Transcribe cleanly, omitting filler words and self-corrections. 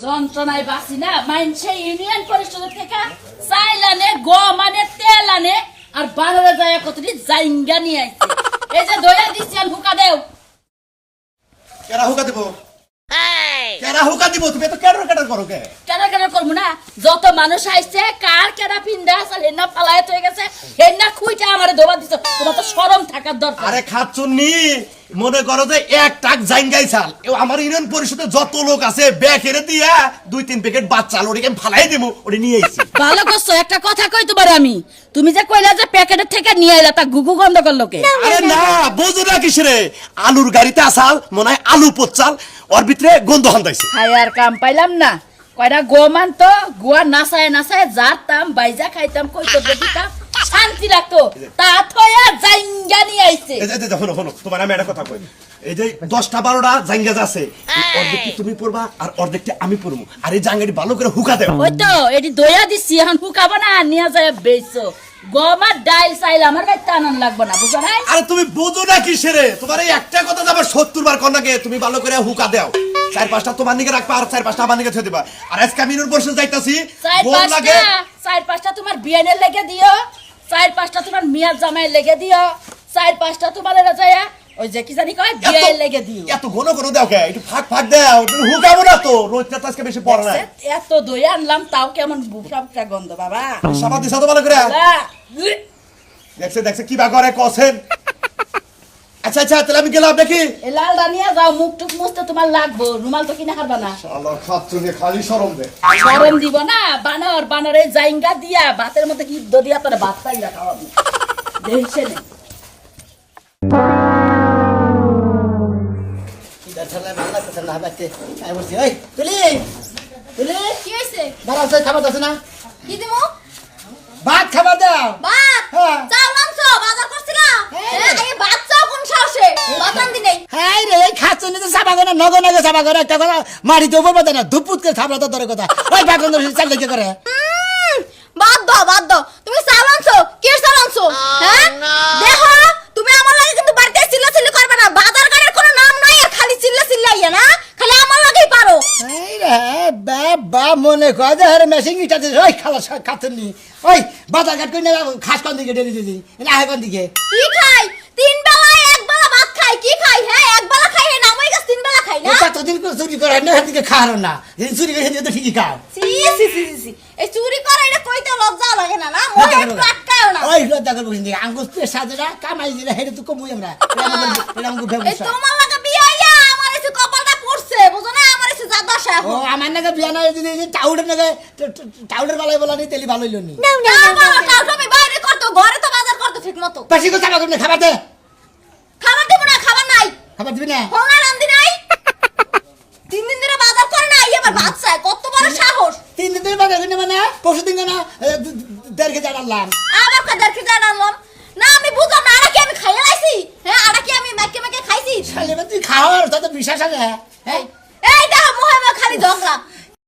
যন্ত্রণায় বাসি না মাইনছে ইউনিয়ন পরিষদের থেকে চাইল আনে গম আনে তেল আনে আর বাজারে যায় কতটি জাইঙ্গা নিয়ে আইছে এই যে দয়া দিছি আর হুকা দেও কেরা হুকা দিব কেরা হুকা দিব তুমি তো কেডার কেডার করো কে কেনা করবো না যত মানুষ আইছে কার কেনা পিন্দা আছে হেন্না পালায় হয়ে গেছে হেন্না খুইটা আমারে দোবা দিছ তোমার তো শরম থাকার দরকার আরে খাচ্ছুন্নি মনে করো যে এক টাক জাইঙ্গাই চাল আমার ইউনিয়ন পরিষদে যত লোক আছে ব্যাগ এনে দিয়া 2-3 প্যাকেট বাচ্চা ওটাকে ফালাই দিমু ওটা নিয়ে আইছি ভালো করছো একটা কথা কই তোমার আমি তুমি যে কইলা যে প্যাকেটের থেকে নিয়ে আইলা তা গুগু গন্ধ করলো কে আরে না বুঝো না কিসরে আলুর গাড়িতে আসাল মনে হয় আলু পচাল ওর ভিতরে গন্ধ হান্দাইছে খাই আর কাম পাইলাম না কয়টা গোমান তো গুয়া নাসায় নাসায় যারতাম বাইজা খাইতাম কই তো দিতাম শান্তি লাগতো তা থয়া জাইঙ্গা নিয়ে আইছে হলো হলো তোমার আমি একটা কথা কই এই যে 10টা 12টা জাঙ্গা আছে অর্ধেকটি তুমি পড়বা আর অর্ধেকটি আমি পড়বো আর এই জাঙ্গাটি ভালো করে হুকা দেও ওই তো এটি দয়া দিছি এখন হুকাবা না নিয়ে যায় বেচছো গমার ডাইল চাইল আমার গাইতে আনন্দ লাগবে না বুঝো নাই আরে তুমি বুঝো না কিসেরে তোমার এই একটা কথা আবার 70 বার কন্যাকে তুমি ভালো করে হুকা দাও 4-5টা তোমার নিকে রাখবা আর 4-5টা আমার নিকে থে দিবা আর আজকে আমি ইউনিয়ন পরিষদ যাইতাছি গোল লাগে 4-5টা তোমার বিয়ানের লেগে দিও 4-5টা তোমার মিয়ার জামাই লেগে দিও 4-5টা তোমার এরা যায় ওই যে কি জানি কয় বিয়ার লেগে দিও এত ঘন ঘন দাও কে একটু ফাক ফাক দাও তুমি হুকাবো না তো রোজটা আজকে বেশি পড়া নাই এত দই আনলাম তাও কেমন বুফাপটা গন্ধ বাবা সাবান দিছ তো ভালো করে দেখছে কি বা করে কছেন আচ্ছা আচ্ছা তাহলে আমি গেলাম দেখি এই লাল রানিয়া যাও মুখ টুক মুছতে তোমার লাগবো রুমাল তো কিনা হারবা না শালা খাচ্ছুনি খালি শরম দে শরম দিব না বানরে জাইঙ্গা দিয়া ভাতের মধ্যে কি দদিয়া তোরে ভাত পাইলা খাওয়াবি দেখছে না ছেলে ভালো লাগতেছে না বাচ্চা আমি বলছি ওই তুলি তুলি কি হইছে ভালো আছে খাবার দাও না কি দিমু ভাত খাবার দাও ভাত হ্যাঁ। চাল মাংস বাজার করছিলাম এই ভাত চাও কোন সাহসে ভাত আনদি নাই হ্যাঁ রে এই খাচ্ছ নি তো সাবা করে নগে সাবা করে একটা কথা মারি তো বলবো না দুপুত করে খাবার দাও তোর কথা ওই বাগন চাল দেখে করে বাদ দাও তুমি চাল আনছো কি চাল আনছো হ্যাঁ দেখো তুমি আমার লাগে কিন্তু বাড়িতে চিল্লাচিল্লি করবে না বাজার গাড়ির কোনো নাম নাই আর খালি চিল্লাইয়া না খালি আমার লাগেই পারো এই রে বাবা মনে কর যে আরে মেশিং ইটাতে ওই খালা খাচ্ছ নি ওই বাজার ঘাট কই না খাস কোন দিকে ডেলি দিদি না হয় কোন দিকে কি খাই তিন বেলায় এক বেলা ভাত খাই কি খাই হ্যাঁ এক বেলা খাই না মই গাছ তিন বেলা খাই না এটা তো দিন করে চুরি করে না দিকে খাওয়ার না দিন চুরি করে তো ঠিকই খাও সি এই চুরি করে এটা কইতে লজ্জা লাগে না মই একটু আটকায়ও না ওই লজ্জা করবো কিন্তু আঙ্গুস পেশা যেটা কামাই যেটা হেরে তো কমুই আমরা এটা আমাকে এই তোমার লাগা বিয়া আইয়া আমার এসে কপালটা পড়ছে বুঝো না আমার এসে যা দশা ও আমার নাকি বিয়া না যদি টাউডের নাকি টাউডের বেলায় বলা নেই তেলি ভালো হইল নি তুমি বাইরে করতো ঘরে তো বাজার করতো ঠিক মতো বেশি কথা বলবি খাবার দে খাবার দেবো না খাবার নাই খাবার দিবি না হোনা রান্দি নাই 3 দিন ধরে বাজার করে না আইয়া আবার ভাত চায় কত বড় সাহস 3 দিন ধরে বাজার কিনে মানে পরশু দিন না 1.5 কেজি আনলাম আবার কাদার কি জানালাম না আমি বুঝলাম না আরে কি আমি খাইয়া লাইছি হ্যাঁ আরে কি আমি মাকে খাইছি শালে তুই খাওয়ার তো বিশ্বাস আছে হ্যাঁ এই দেখো মোহে খালি ঝগড়া